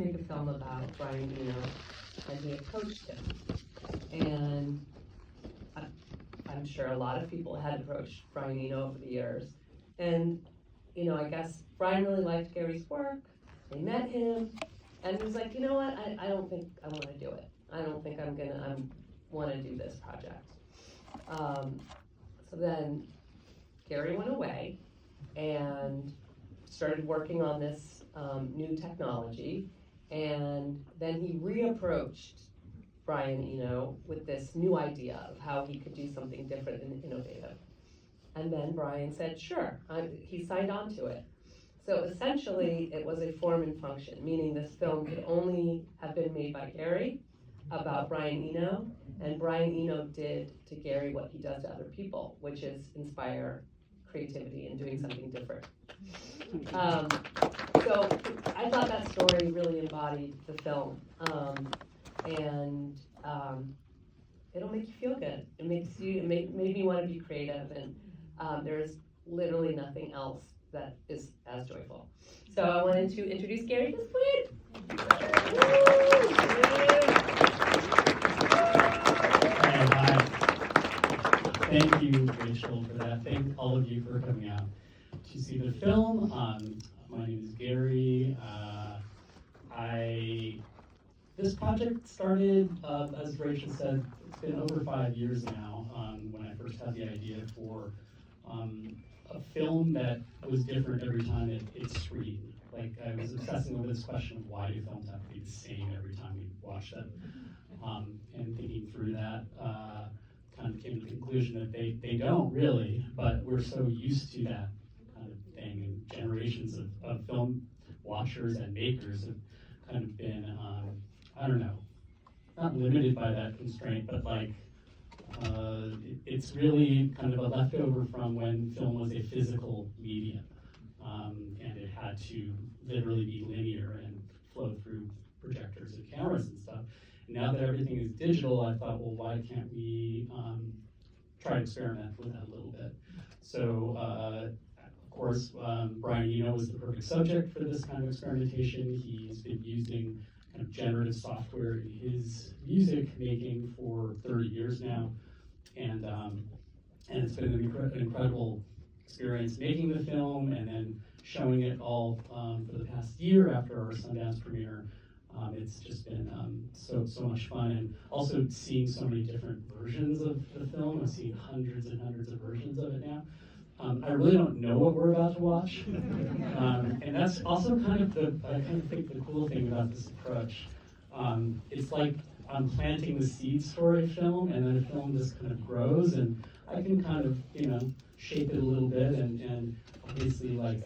make a film about Brian Eno, and he approached him. And I'm sure a lot of people had approached Brian Eno over the years. And, you know, I guess Brian really liked Gary's work. They met him, and he was like, you know what, I don't think I want to do it. I don't think I want to do this project. So then Gary went away and started working on this new technology, and then he reapproached Brian Eno with this new idea of how he could do something different and innovative. And then Brian said, sure, he signed on to it. So essentially, it was a form and function, meaning this film could only have been made by Gary about Brian Eno, and Brian Eno did to Gary what he does to other people, which is inspire creativity and doing something different. So I thought that story really embodied the film, and it'll make you feel good. It made me want to be creative, and there's literally nothing else that is as joyful. So I wanted to introduce Gary Hustwift. Hi. Thank you, Rachel, for that. Thank all of you for coming out to see the film. My name is Gary. This project started, as Rachel said, it's been over 5 years now, when I first had the idea for a film that was different every time it screened. Like, I was obsessing over this question of why do films have to be the same every time we watch them? And thinking through that, kind of came to the conclusion that they don't really, but we're so used to that kind of thing, and generations of film watchers and makers have kind of been, I don't know, not limited by that constraint, but like, it's really kind of a leftover from when film was a physical medium, and it had to literally be linear and flow through projectors and cameras and stuff. And now that everything is digital, I thought, well, why can't we try to experiment with that a little bit? So, of course, Brian Eno was the perfect subject for this kind of experimentation. He's been using kind of generative software in his music making for 30 years now, and it's been an incredible experience making the film and then showing it all for the past year after our Sundance premiere. It's just been so much fun, and also seeing so many different versions of the film. I've seen hundreds and hundreds of versions of it now. I really don't know what we're about to watch, and that's also kind of I kind of think the cool thing about this approach. It's like I'm planting the seeds for a film, and then a film just kind of grows, and I can kind of, you know, shape it a little bit, and obviously, like,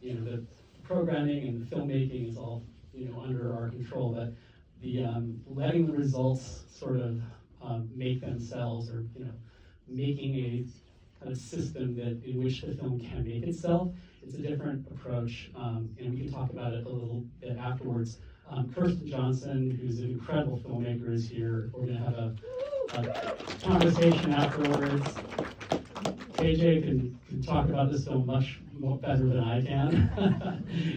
you know, the programming and the filmmaking is all, you know, under our control, but the letting the results sort of make themselves, or, you know, making a kind of system in which the film can make itself, it's a different approach, and we can talk about it a little bit afterwards. Kirsten Johnson, who's an incredible filmmaker, is here. We're going to have a conversation afterwards. KJ can talk about this film much more better than I can,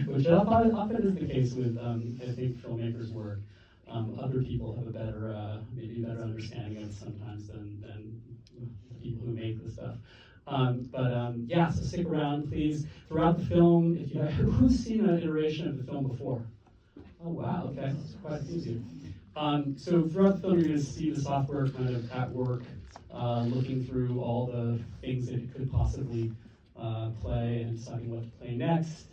which often is the case with, I think, filmmakers' work. Other people have a better, maybe better understanding of it sometimes than the people who make the stuff. Yeah, so stick around, please. Throughout the film, if you who's seen an iteration of the film before? Oh, wow, okay, that's quite easy. So throughout the film, you're going to see the software kind of at work, looking through all the things that it could possibly play and deciding what to play next.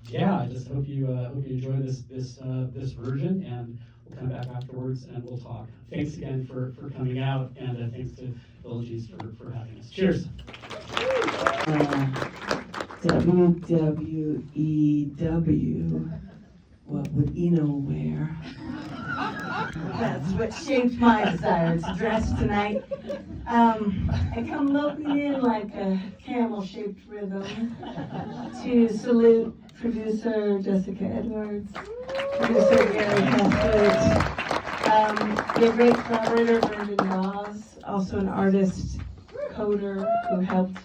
Yeah, I just hope you enjoy this version, and we'll come back afterwards and we'll talk. Thanks again for coming out, and thanks to Villages for having us. Cheers. WWEW, what would Eno wear? That's what shaped my desire to dress tonight. I come loping in like a camel-shaped rhythm to salute producer Jessica Edwards, producer Gary Hustwift, the great collaborator Brendan Ross, also an artist, coder who helped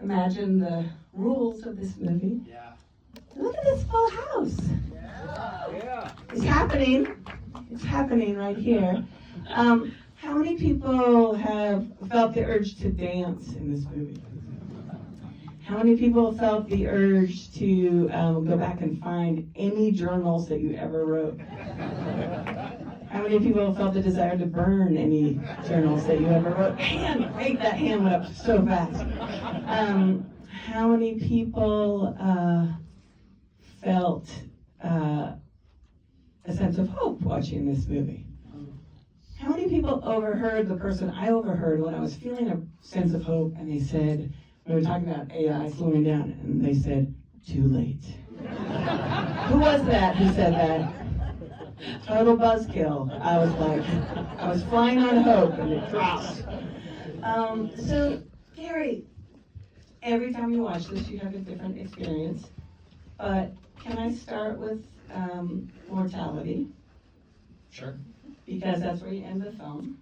imagine the rules of this movie. Yeah. Look at this full house. Yeah. It's happening. It's happening right here. How many people have felt the urge to dance in this movie? How many people felt the urge to go back and find any journals that you ever wrote? How many people felt the desire to burn any journals that you ever wrote? That hand went up so fast. How many people felt a sense of hope watching this movie? How many people overheard the person I overheard when I was feeling a sense of hope, and they said, we were talking about AI slowing down, and they said, too late. Who was that who said that? Total buzzkill. I was flying on hope, and it dropped. So, Gary, every time you watch this, you have a different experience. But can I start with mortality? Sure. Because that's where you end the film.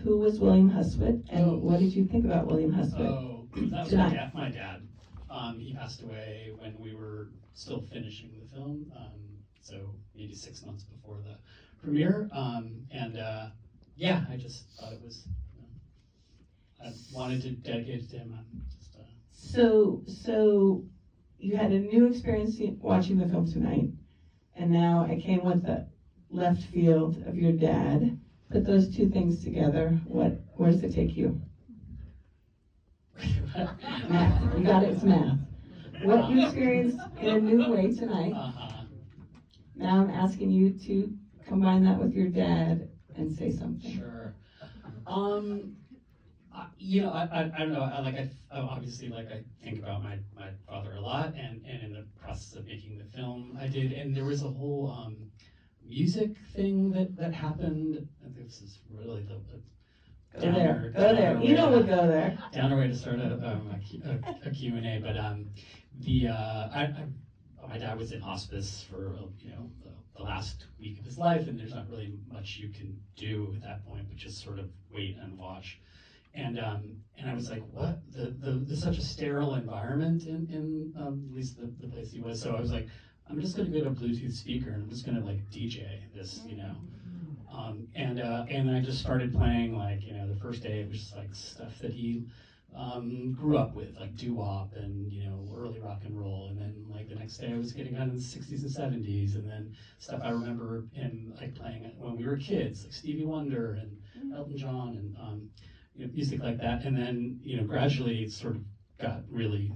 Who was William Hustwift, and what did you think about William Hustwift? Oh, that was Tonight. my dad. He passed away when we were still finishing the film, so maybe 6 months before the premiere. Yeah, I just thought it was, I wanted to dedicate it to him. So you had a new experience watching the film tonight, and now it came with the left field of your dad. Put those two things together. Where does it take you? Math. You got it. It's math. What you experienced in a new way tonight. Now I'm asking you to combine that with your dad and say something. Sure. I don't know. I obviously I think about my father a lot, and in the process of making the film, I did, and there was a whole music thing that happened. This is really Go there. You know we'll go there. Downer way to start a Q&A, but my dad was in hospice for the last week of his life, and there's not really much you can do at that point, but just sort of wait and watch. And I was like, what? There's such a sterile environment in at least the place he was. So I was like, I'm just going to get a Bluetooth speaker and I'm just going to DJ this, and then I just started playing the first day it was just stuff that he grew up with, like doo-wop and early rock and roll, and then the next day I was getting out in the 60s and 70s, and then stuff I remember him playing when we were kids, like Stevie Wonder and Elton John and music like that, and then gradually it sort of got really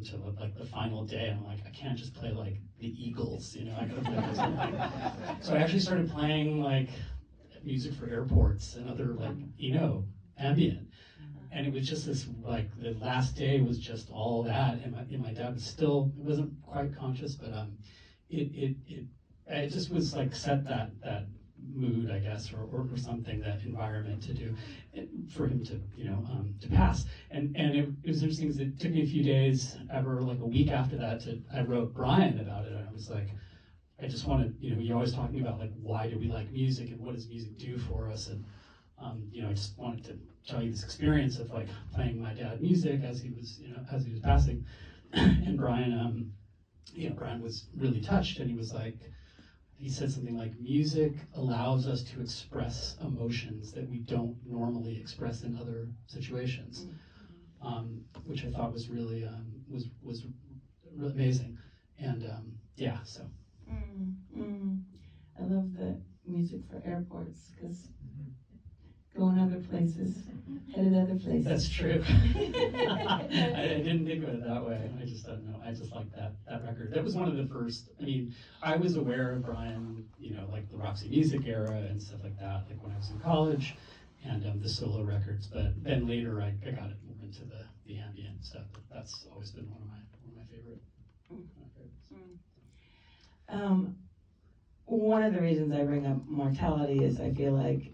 to the final day. I'm like, I can't just play the Eagles, I gotta play something. So I actually started playing music for airports and other ENO ambient, and it was just this the last day was just all that, and my dad was still, it wasn't quite conscious, but it just was set that mood, I guess, or something, that environment to do for him to to pass. And it was interesting because it took me a few days, a week after that, I wrote Brian about it, and I was like, I just wanted, you're always talking about why do we like music and what does music do for us, and I just wanted to tell you this experience of playing my dad music as he was passing. And Brian Brian was really touched, and he was he said something like, allows us to express emotions that we don't normally express in other situations, which I thought was really was really amazing. And so. I love the music for airports, because going other places, headed other places. That's true. I didn't think of it that way. I just don't know. I just like that record. That was one of the first. I mean, I was aware of Brian, the Roxy Music era and stuff like that, when I was in college, and the solo records. But then later, I got it more into the ambient stuff. That's always been one of my favorite. One of the reasons I bring up mortality is I feel like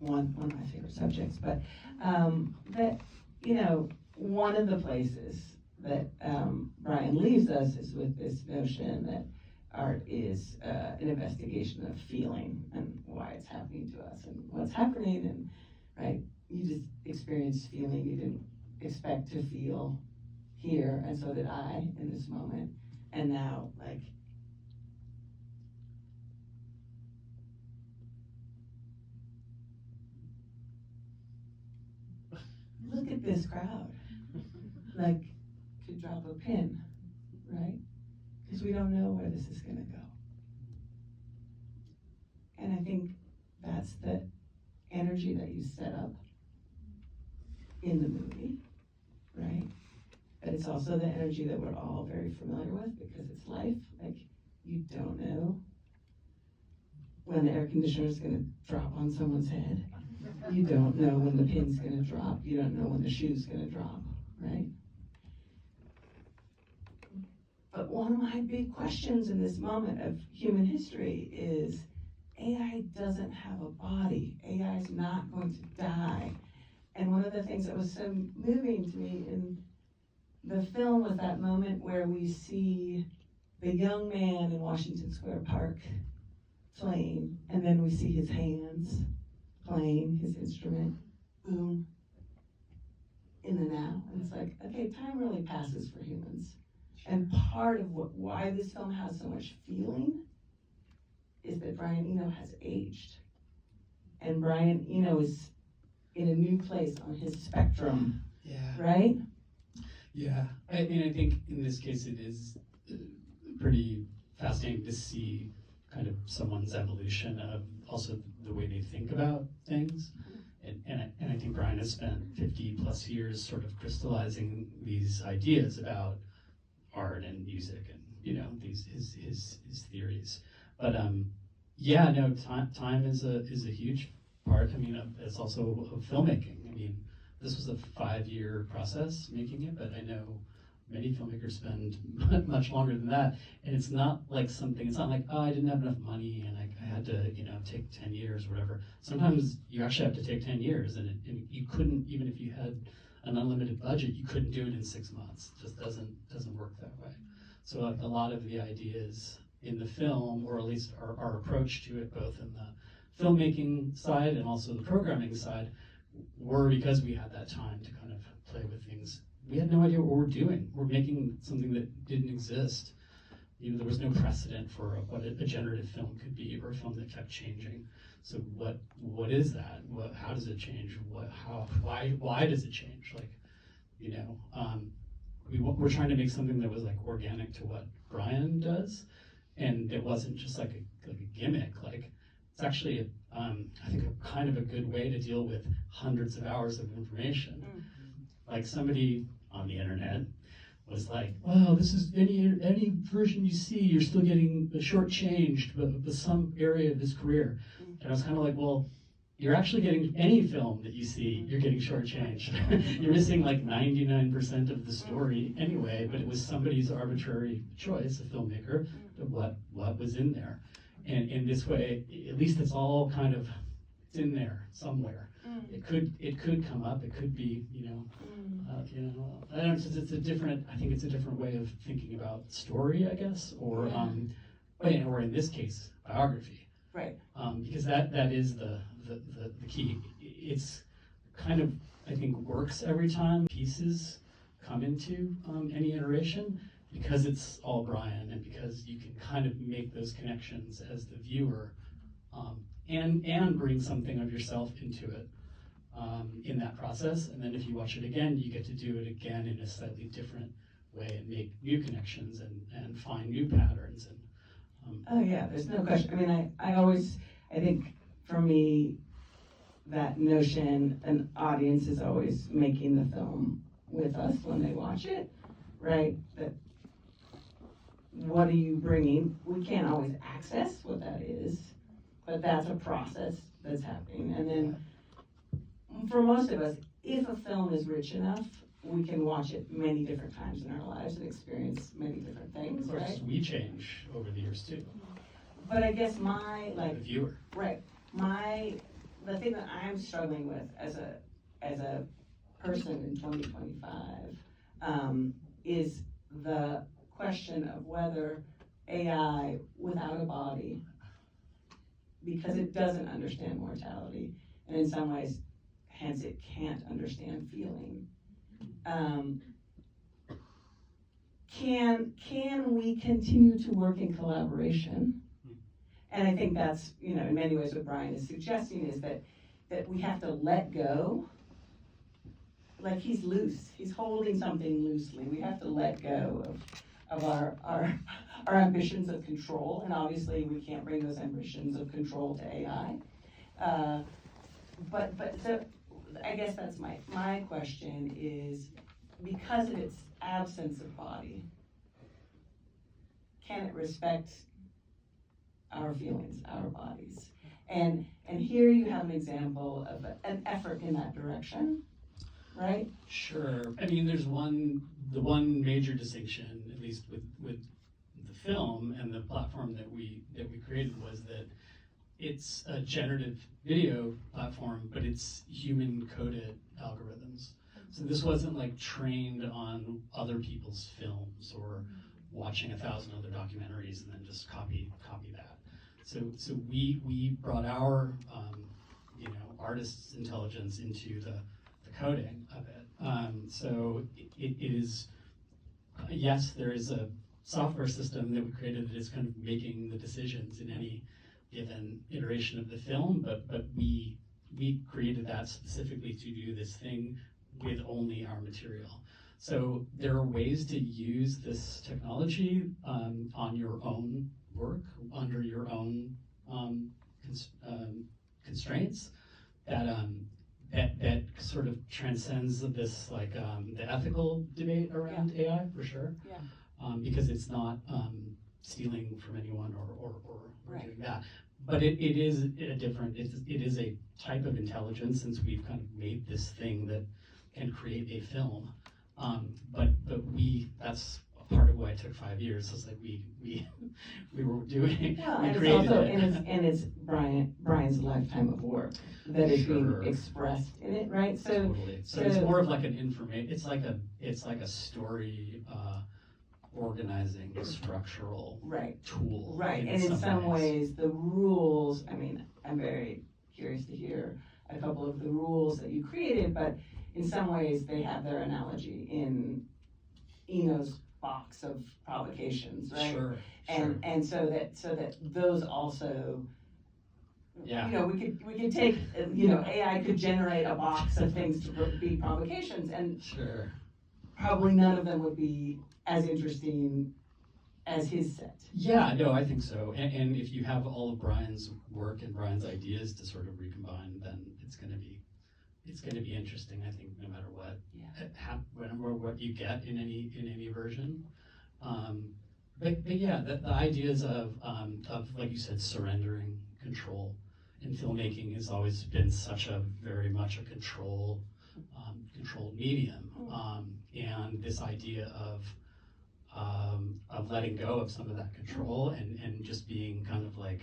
one of my favorite subjects, but that one of the places that Brian leaves us is with this notion that art is an investigation of feeling and why it's happening to us and what's happening, and you just experience feeling you didn't expect to feel here, and so did I in this moment. And now, like, look at this crowd. Like, could drop a pin, right? Because we don't know where this is gonna go. And I think that's the energy that you set up in the movie, right? But it's also the energy that we're all very familiar with because it's life. Like, you don't know when the air conditioner is gonna drop on someone's head. You don't know when the pin's gonna drop. You don't know when the shoe's gonna drop, right? But one of my big questions in this moment of human history is AI doesn't have a body. AI is not going to die. And one of the things that was so moving to me in the film was that moment where we see the young man in Washington Square Park playing, and then we see his hands playing his instrument, boom, in the now. And it's like, okay, time really passes for humans. And part of why this film has so much feeling is that Brian Eno has aged. And Brian Eno is in a new place on his spectrum, right? Yeah, I mean, I think in this case it is pretty fascinating to see kind of someone's evolution of also the way they think about things. And I think Brian has spent 50 plus years sort of crystallizing these ideas about art and music and, you know, these his theories. But yeah, no, time is a huge part. I mean, it's also of filmmaking. I mean, this was a 5-year process making it, but I know many filmmakers spend much longer than that. And it's not like something, it's not like, oh, I didn't have enough money and I had to, you know, take 10 years or whatever. Sometimes you actually have to take 10 years and you couldn't, even if you had an unlimited budget, you couldn't do it in 6 months. It just doesn't work that way. So like, a lot of the ideas in the film, or at least our approach to it, both in the filmmaking side and also the programming side, were because we had that time to kind of play with things. We had no idea what we're doing. We're making something that didn't exist. You know, there was no precedent for what a generative film could be, or a film that kept changing. So what is that? How does it change? Why does it change? Like, you know, we're trying to make something that was like organic to what Brian does, and it wasn't just like a gimmick. Like, it's actually I think a kind of a good way to deal with hundreds of hours of information. Like, somebody on the internet was like, "Wow, this is any version you see, you're still getting shortchanged with some area of his career." And I was kind of like, well, you're actually getting any film that you see, you're getting shortchanged. You're missing like 99% of the story anyway, but it was somebody's arbitrary choice, a filmmaker, of what was in there. And in this way, at least it's all kind of, it's in there somewhere. It could come up. It could be, you know, I don't know. It's a different. I think it's a different way of thinking about story, I guess, or or in this case, biography. Right. Because that is the key. It's kind of, I think, works every time pieces come into any iteration, because it's all Brian, and because you can kind of make those connections as the viewer, and bring something of yourself into it in that process. And then if you watch it again, you get to do it again in a slightly different way and make new connections and find new patterns. And oh yeah, there's no question. I mean, I think for me, that notion, an audience is always making the film with us when they watch it, right? That what are you bringing? We can't always access what that is, but that's a process that's happening. And then for most of us, if a film is rich enough, we can watch it many different times in our lives and experience many different things, of course, right? we change over the years too. But I guess The viewer. right, the thing that I'm struggling with as a person in 2025 is the question of whether AI without a body, because it doesn't understand mortality, and in some ways, hence it can't understand feeling. can we continue to work in collaboration? And I think that's, in many ways what Brian is suggesting is that we have to let go. Like he's loose, he's holding something loosely. We have to let go of our ambitions of control, and obviously we can't bring those ambitions of control to AI. But so I guess that's my question is, because of its absence of body, can it respect our feelings, our bodies? And here you have an example of an effort in that direction, right? Sure. I mean, there's the one major distinction, at least with the film and the platform that we created, was that it's a generative video platform, but it's human coded algorithms. So this wasn't like trained on other people's films or watching 1,000 other documentaries and then just copy that. So we brought our artist's intelligence into the coding of it. So it is, yes, there is a software system that we created that is kind of making the decisions in any given iteration of the film, but we created that specifically to do this thing with only our material. So there are ways to use this technology on your own work, under your own constraints, that sort of transcends this, like, the ethical debate around AI, for sure. Yeah. Because it's not stealing from anyone or Right. doing that. But it is a different, it is a type of intelligence, since we've kind of made this thing that can create a film. But that's part of why it took 5 years. It's like we were doing. Well, we and it's created also it. it's Brian's lifetime of work that is being Sure. expressed in it, right? So Totally. So it's more of like an information. It's like a story organizing structural right, tool. right, and in some ways the rules. I mean, I'm very curious to hear a couple of the rules that you created, but in some ways they have their analogy in Eno's box of provocations, right? Sure. And so that those also, Yeah. we could take, AI could generate a box of things to be provocations, and Sure. probably none of them would be as interesting as his set. Yeah, no, I think so. And if you have all of Brian's work and Brian's ideas to sort of recombine, then it's going to be interesting. I think no matter what, what you get in any version. But yeah, the ideas of like you said, surrendering control in filmmaking has always been very much a controlled medium, and this idea of letting go of some of that control and just being kind of like,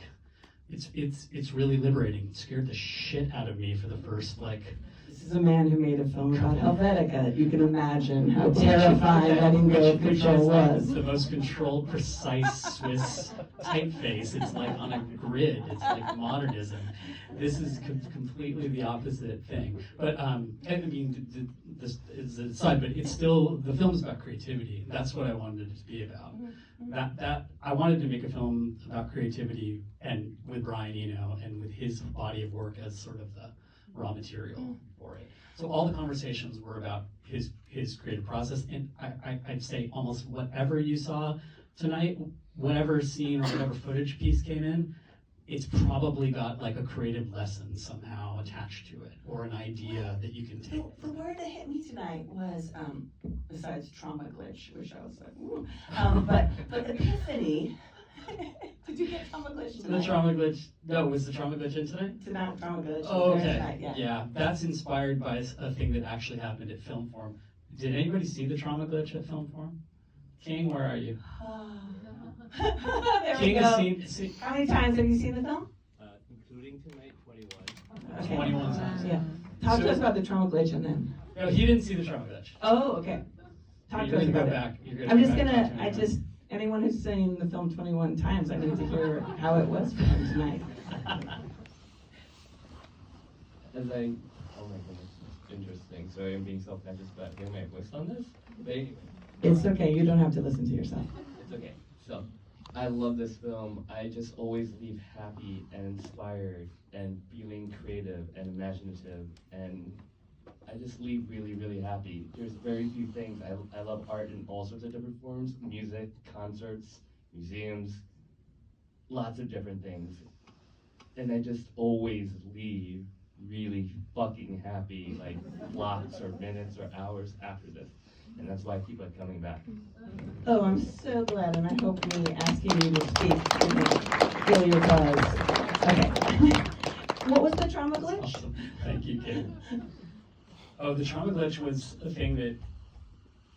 it's really liberating. It scared the shit out of me for the first This is a man who made a film about Helvetica. You can imagine how terrifying letting go of control was. The most controlled, precise Swiss typeface. It's like on a grid. It's like modernism. This is completely the opposite thing. But I mean, this is an aside, but it's still, the film's about creativity. That's what I wanted it to be about. That I wanted to make a film about creativity, and with Brian Eno and with his body of work as sort of the raw material for it. So all the conversations were about his creative process, and I'd say almost whatever you saw tonight, whatever scene or whatever footage piece came in, it's probably got like a creative lesson somehow attached to it, or an idea that you can take. The word that hit me tonight was, besides trauma glitch, which I was like, ooh, but epiphany. Did you get trauma glitch tonight? The trauma glitch, no, was the trauma glitch in tonight? Tonight, trauma glitch. Oh, okay. Tonight, yeah. That's inspired by a thing that actually happened at FilmForum. Did anybody see the trauma glitch at FilmForum? King, where are you? There King we has go. seen How many times have you seen the film? Including tonight, 21. Okay. 21 times. Yeah. Talk to us about the trauma glitch and then. No, he didn't see the trauma glitch. Oh, okay. Talk to You're us gonna go about it. back. I'm just gonna, anyone who's seen the film 21 times, I need to hear how it was for him tonight. Oh my goodness, it's interesting. So I'm being self-conscious about hearing my voice on this. It's okay, you don't have to listen to yourself. It's okay. So, I love this film. I just always leave happy and inspired and feeling creative and imaginative, and I just leave really, really happy. There's very few things. I love art in all sorts of different forms, music, concerts, museums, lots of different things. And I just always leave really fucking happy, like blocks or minutes or hours after this. And that's why I keep on coming back. Oh, I'm so glad, and I hope me asking you to speak didn't feel your buzz. Okay. What was the trauma glitch? Awesome. Thank you, Kate. Oh, the trauma glitch was a thing that,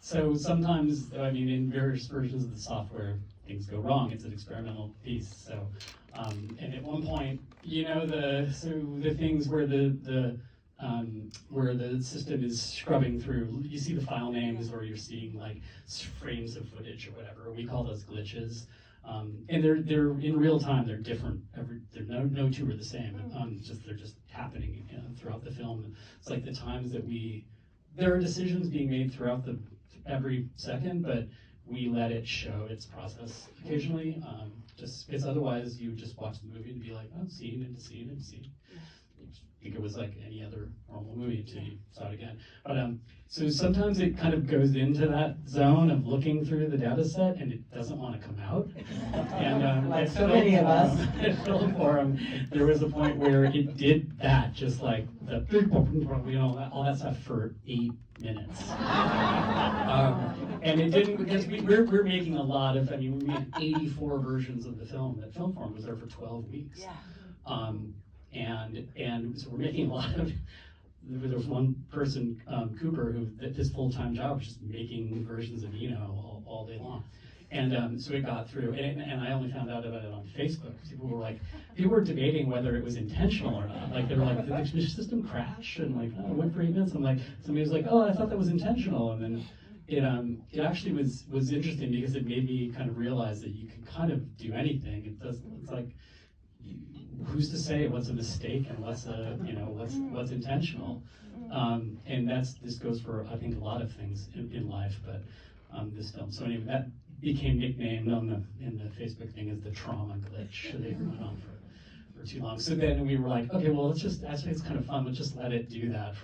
so sometimes, I mean, in various versions of the software, things go wrong. It's an experimental piece. So, and at one point, you know, the things where where the system is scrubbing through, you see the file names, or you're seeing like frames of footage or whatever. We call those glitches. And they're in real time. They're different. No two are the same. They're just happening throughout the film. It's like the times that there are decisions being made throughout every second, but we let it show its process occasionally. Just because otherwise you would just watch the movie and be like, oh, scene into scene into scene. I think it was like any other normal movie until you saw it again. But so sometimes it kind of goes into that zone of looking through the data set and it doesn't want to come out. And like so many of us. At FilmForum, there was a point where it did that, just like the all that stuff for 8 minutes. And it didn't, because we're making a lot of, we made 84 versions of the film. That FilmForum was there for 12 weeks. Yeah. And so we're making a lot of, there was one person, Cooper, who his full-time job was just making versions of ENO all day long. And so it got through, and I only found out about it on Facebook. People were debating whether it was intentional or not. Like, they were like, did the system crash? And like, oh, it went for 8 minutes. I'm like, somebody was like, oh, I thought that was intentional. And then it actually was interesting because it made me kind of realize that you can kind of do anything. It's like, who's to say what's a mistake and what's intentional? And this goes for, I think, a lot of things in life, but this film. So anyway, that became nicknamed in the Facebook thing as the trauma glitch. They went on for too long. So then we were like, okay, well, actually it's kind of fun. Let's just let it do that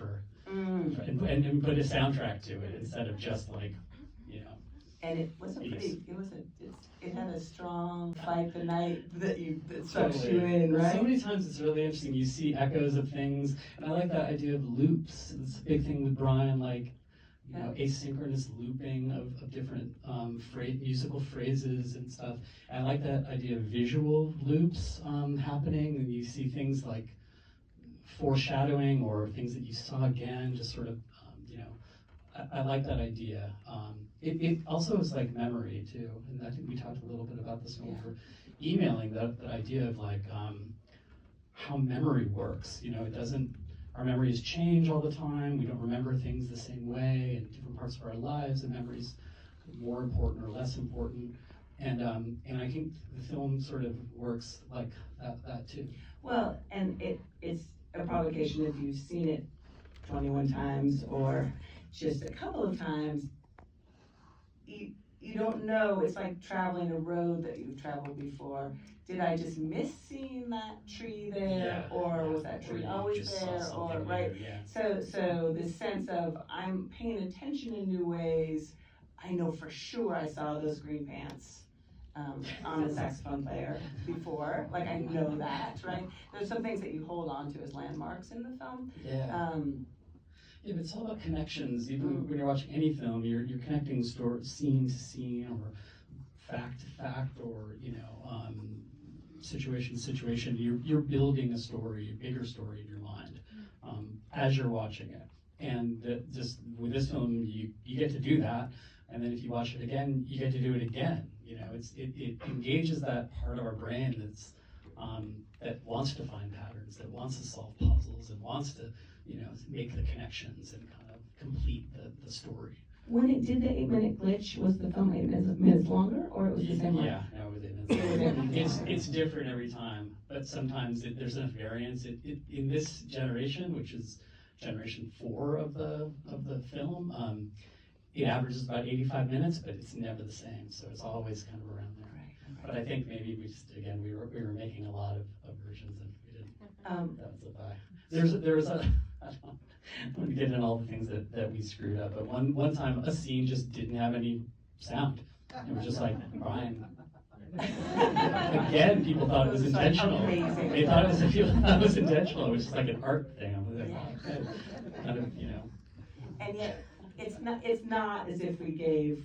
and put a soundtrack to it instead of just like, And it was it had a strong fight the night that sucks you in, right? So many times it's really interesting. You see echoes of things, and I like that idea of loops. It's a big thing with Brian, like asynchronous looping of different musical phrases and stuff. And I like that idea of visual loops happening, and you see things like foreshadowing or things that you saw again, just sort of, I like that idea. It also is like memory too, and I think we talked a little bit about this when we were emailing, that idea of like how memory works. Our memories change all the time. We don't remember things the same way in different parts of our lives, and memories more important or less important. And I think the film sort of works like that too. Well, and it's a provocation if you've seen it 21 times or just a couple of times. You don't know. It's like traveling a road that you've traveled before. Did I just miss seeing that tree there, or was that tree always there, or right? So this sense of I'm paying attention in new ways. I know for sure I saw those green pants on the saxophone player before. Like, I know that, right? There's some things that you hold on to as landmarks in the film. Yeah, but it's all about connections. Even when you're watching any film, you're connecting scene to scene, or fact to fact, or situation to situation. You're building a story, a bigger story in your mind as you're watching it. And just with this film, you get to do that. And then if you watch it again, you get to do it again. It engages that part of our brain that wants to find patterns, that wants to solve puzzles, and wants to make the connections and kind of complete the story. When it did the 8-minute glitch, was the film 8 minutes longer, or it was the same? Yeah, no, it was 8 minutes. It's different every time, but sometimes there's enough variance. In this generation, which is generation 4 of the film, it averages about 85 minutes, but it's never the same, so it's always kind of around there. But I think maybe we just, again, we were making a lot of versions and we didn't, that was a buy. There's a, I don't want to get into all the things that we screwed up, but one time a scene just didn't have any sound. It was just like, Brian. Again, people thought it was intentional. Amazing. They thought it was intentional. It was just like an art thing. I was like, kind of, you know. And yet, it's not as if we gave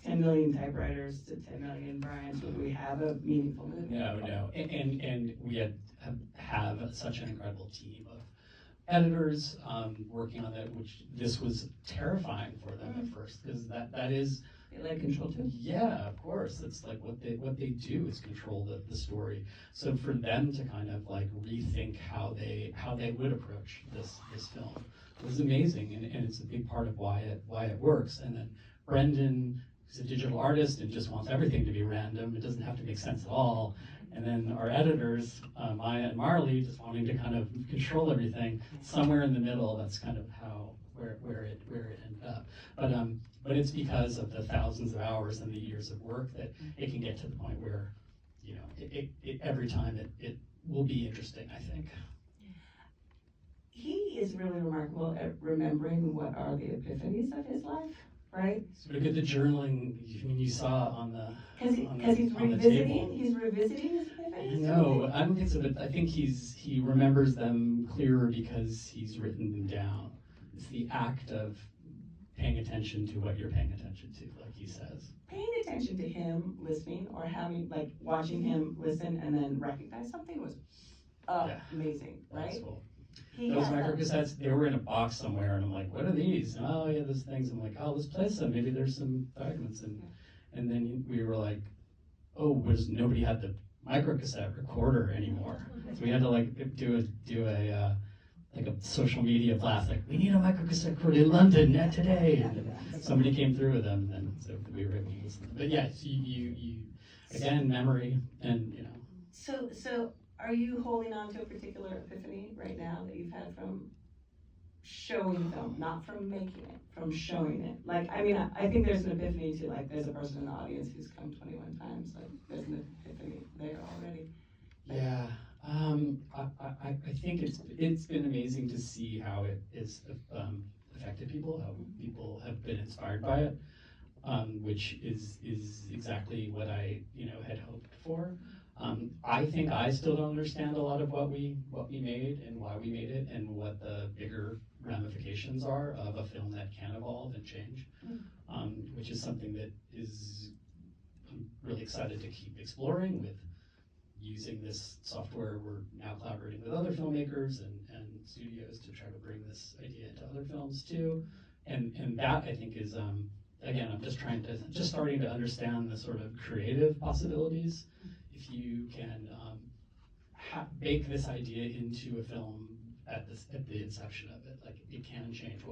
10 million typewriters to 10 million Brians, would we have a meaningful movie? No. And we have such an incredible team of editors working on that, which this was terrifying for them at first, because that is, They like control too. yeah, of course. It's like what they do is control the story. So for them to kind of like rethink how they would approach this film was amazing, and it's a big part of why it works. And then Brendan, who's a digital artist and just wants everything to be random, it doesn't have to make sense at all. And then our editors, Maya and Marley, just wanting to kind of control everything. Somewhere in the middle, that's kind of where it ended up. But it's because of the thousands of hours and the years of work that it can get to the point where, you know, it every time it will be interesting, I think. He is really remarkable at remembering what are the epiphanies of his life, right? So look at the journaling. I mean, you saw on the Because he's on the revisiting. table. He's revisiting his epiphanies. No, I don't think so. But I think he remembers them clearer because he's written them down. It's the act of paying attention to what you're paying attention to, like he says. Paying attention to him listening, or having like watching him listen and then recognize something was Yeah. amazing, right? That's cool. He Those has that- microcassettes, they were in a box somewhere, and I'm like, what are these? And, oh yeah, those things. I'm like, oh, let's play some. Maybe there's some documents. And then we were like, oh, nobody had the microcassette recorder anymore. So we had to like do a like a social media blast, like, we need a microcassette recorder in London today. And then somebody came through with them, and then so we were able to listen. But yeah, so you again, memory, and you know. So are you holding on to a particular epiphany right now that you've had from showing film, not from making it, from showing it? Like, I mean, I think there's an epiphany to, like, there's a person in the audience who's come 21 times, like, there's an epiphany there already. Yeah, I think it's been amazing to see how it is affected people, how people have been inspired by it, which is exactly what I had hoped for. I think I still don't understand a lot of what we made and why we made it and what the bigger ramifications are of a film that can evolve and change, which is something that I'm really excited to keep exploring with using this software. We're now collaborating with other filmmakers and studios to try to bring this idea into other films too. And that I think is, again, I'm just starting to understand the sort of creative possibilities. If you can bake this idea into a film at the inception of it, like it can change.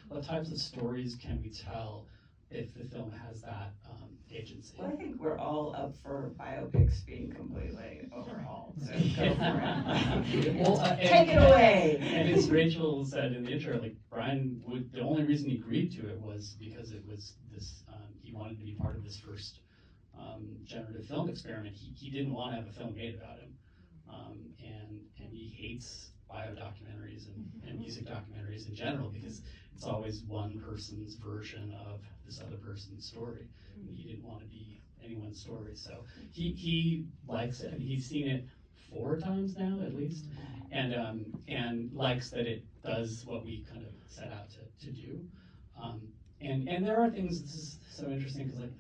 What types of stories can we tell if the film has that agency? Well, I think we're all up for biopics being completely overhauled, so go for it. Well, Take it away! And as Rachel said in the intro, like Brian the only reason he agreed to it was because it was this, he wanted to be part of this first generative film experiment. He didn't want to have a film made about him, and he hates biodocumentaries and music documentaries in general because it's always one person's version of this other person's story. And he didn't want to be anyone's story, so he likes it. And he's seen it 4 times now at least, and likes that it does what we kind of set out to do. And there are things. This is so interesting because like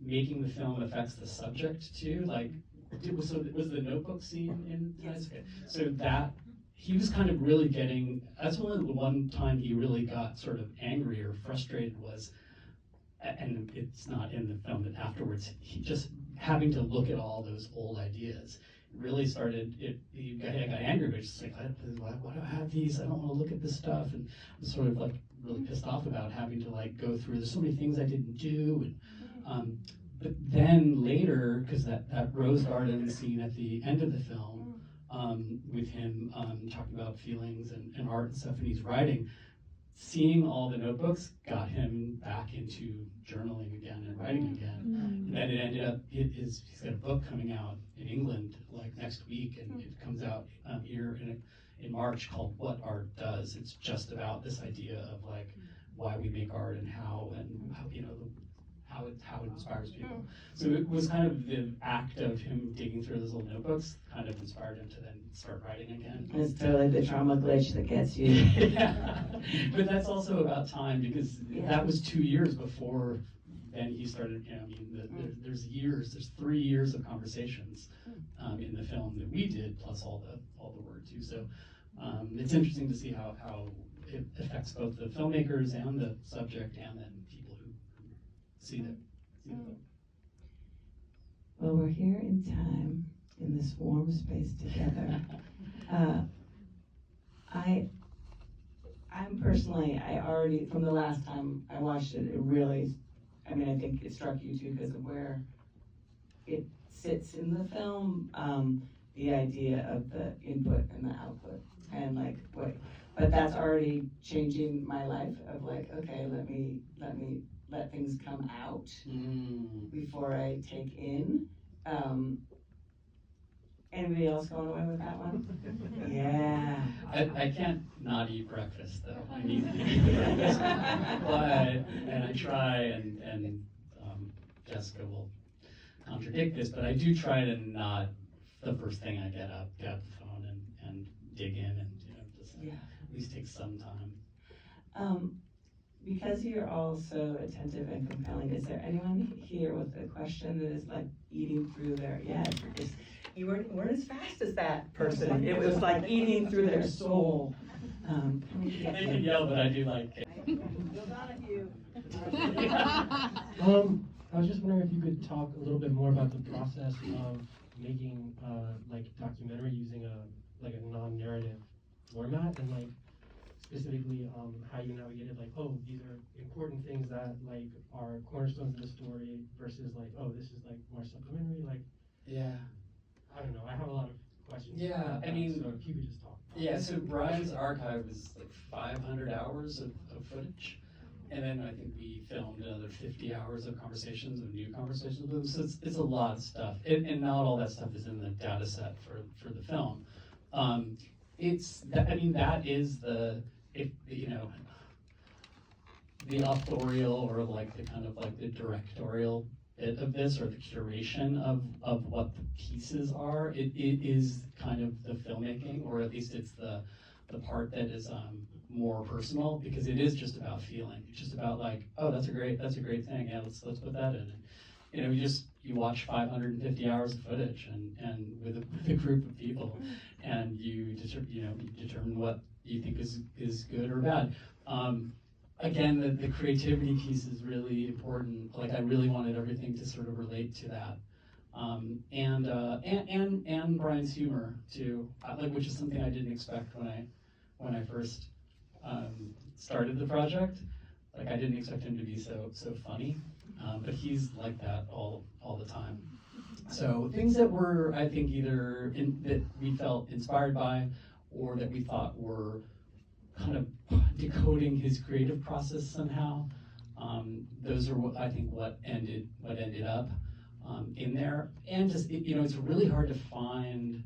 making the film affects the subject too. Like, was the Notebook scene in? Yes. Okay. So that he was kind of really getting. That's one time he really got sort of angry or frustrated was, and it's not in the film, but afterwards he just having to look at all those old ideas really started. He got angry, but just like, why do I have these? I don't want to look at this stuff, and was sort of like really pissed off about having to like go through. There's so many things I didn't do, and but then later, because that rose garden scene at the end of the film, with him talking about feelings and art and stuff, and he's writing, seeing all the notebooks got him back into journaling again and writing again. And then it ended up, he's got a book coming out in England like next week, and it comes out here in March, called What Art Does. It's just about this idea of like why we make art and how you know, how it inspires people. So it was kind of the act of him digging through those little notebooks kind of inspired him to then start writing again. It's totally the trauma glitch that gets you. Yeah. But that's also about time, because that was 2 years before then he started, you know, I mean, there's 3 years of conversations in the film that we did, plus all the work too. So it's interesting to see how it affects both the filmmakers and the subject, and then people who see the film. Well, we're here in time, in this warm space together. I'm personally, I already, from the last time I watched it, it really, I mean, I think it struck you too because of where it sits in the film, the idea of the input and the output, and like what, but that's already changing my life of like, okay, let things come out before I take in. Anybody else going away with that one? Yeah. I can't not eat breakfast though. I need to eat the breakfast, and I try, and Jessica will contradict this, but I do try to not, the first thing I get up, get the phone and dig in, and you know, just at least take some time. Because you're all so attentive and compelling, is there anyone here with a question that is like eating through their, you weren't as fast as that person. It was like eating through their soul. They can yell, but I do like it. I was just wondering if you could talk a little bit more about the process of making like documentary using a non-narrative format, and like specifically how you navigated like, oh, these are important things that like are cornerstones of the story versus like, oh, this is like more supplementary, like. Yeah. I don't know. I have a lot of questions. Yeah, I mean, so if you could just talk. Yeah, so Brian's archive is like 500 hours of footage, and then I think we filmed another 50 hours of conversations, of new conversations with him. So it's a lot of stuff, and not all that stuff is in the data set for the film. I mean, that is the authorial, or like the kind of like the directorial bit of this, or the curation of what the pieces are. It is kind of the filmmaking, or at least it's the part that is more personal, because it is just about feeling. It's just about like, oh, that's a great thing. Yeah, let's put that in. And, you know, you watch 550 hours of footage and with a group of people, and you determine what you think is good or bad. Again, the creativity piece is really important. Like, I really wanted everything to sort of relate to that, and Brian's humor too, like, which is something I didn't expect when I first started the project. Like, I didn't expect him to be so funny, but he's like that all the time. So things that were, I think, either that we felt inspired by, or that we thought were kind of decoding his creative process somehow. Those are what ended up in there. And just, it's really hard to find.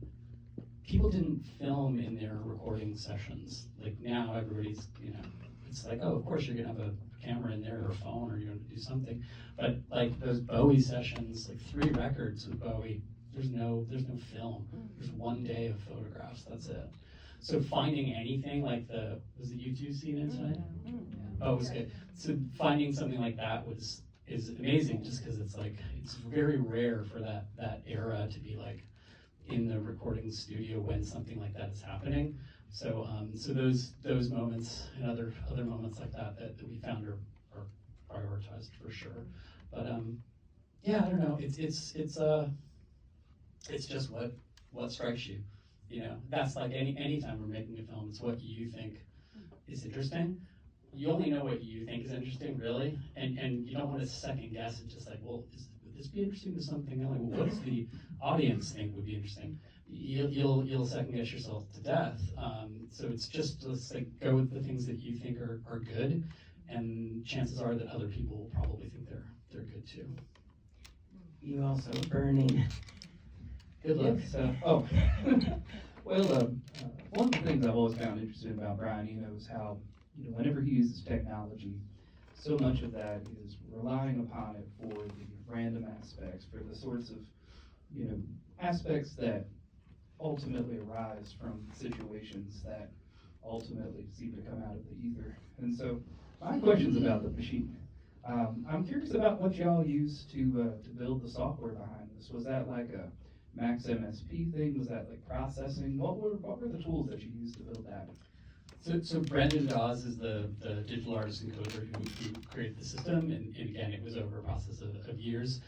People didn't film in their recording sessions. Like, now everybody's, it's like, oh, of course you're gonna have a camera in there or a phone, or you're gonna do something. But like those Bowie sessions, like 3 records with Bowie, there's no film. There's 1 day of photographs. That's it. So finding anything like was the U2 scene in tonight? Oh, it was good. So finding something like that is amazing, just because it's like, it's very rare for that era to be like in the recording studio when something like that is happening. So so those moments and other moments like that we found are prioritized for sure. But yeah, I don't know. It's just what strikes you. That's like any time we're making a film, it's what you think is interesting. You only know what you think is interesting, really, and you don't want to second guess it. Just like, well, this be interesting to something else? Like, what does the audience think would be interesting? You'll second guess yourself to death. So it's just, let's like go with the things that you think are good, and chances are that other people will probably think they're good too. You also burning. Good luck. So, well, one of the things I've always found interesting about Brian Eno is how, whenever he uses technology, so much of that is relying upon it for the random aspects, for the sorts of, aspects that ultimately arise from situations that ultimately seem to come out of the ether. And so, my question's about the machine. I'm curious about what y'all used to build the software behind this. Was that like a Max MSP thing? Was that like processing? What were the tools that you used to build that? So Brendan Dawes is the digital artist and coder who created the system, and again, it was over a process of years.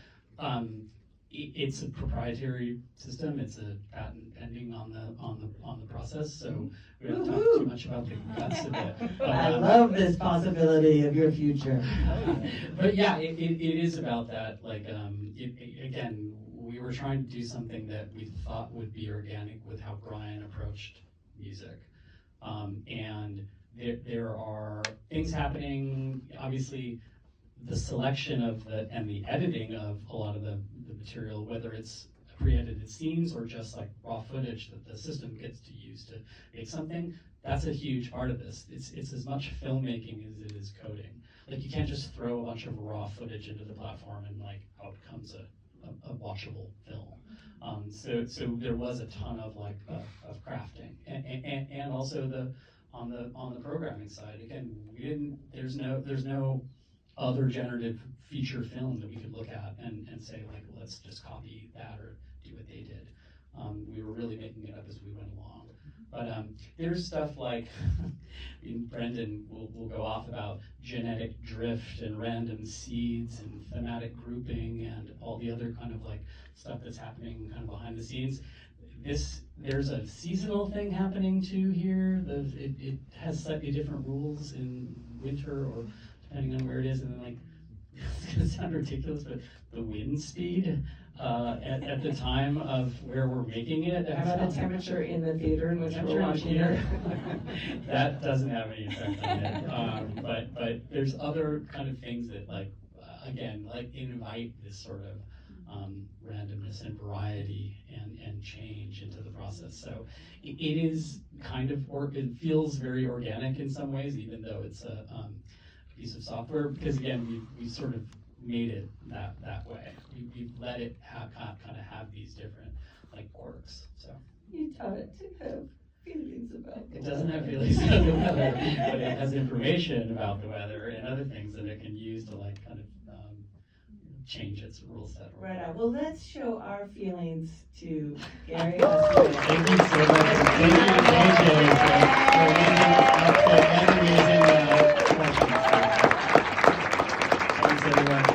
It's a proprietary system. It's a patent pending on the process, so we don't talk too much about the guts of it. I love this possibility of your future. But yeah, it is about that. Like, again, we were trying to do something that we thought would be organic with how Brian approached music. And there are things happening, obviously the selection of and the editing of a lot of the material, whether it's pre-edited scenes or just like raw footage that the system gets to use to make something, that's a huge part of this. It's as much filmmaking as it is coding. Like, you can't just throw a bunch of raw footage into the platform and like out comes a watchable film. So there was a ton of like of crafting, and also on the programming side. Again, there's no other generative feature film that we could look at and say like, let's just copy that or do what they did. We were really making it up as we went along. But there's stuff like, Brendan will go off about genetic drift and random seeds and thematic grouping and all the other kind of like stuff that's happening kind of behind the scenes. There's a seasonal thing happening too here. It has slightly different rules in winter or depending on where it is, and then like, it's gonna sound ridiculous, but the wind speed at the time of where we're making it. How about the temperature in the theater in which we're watching it? That doesn't have any effect on it. But there's other kind of things that like, again, like invite this sort of randomness and variety and change into the process. So it is kind of, it feels very organic in some ways, even though it's a piece of software, because again, we sort of made it that way. We let it kind of have these different like quirks. So You taught it to have feelings about it doesn't have feelings about the weather, but it has information about the weather and other things that it can use to like kind of change its rule set. Right on. Well, let's show our feelings to Gary Hustwift. Thank you so much. Thank you, JJ, for amazing questions. Thanks, everyone.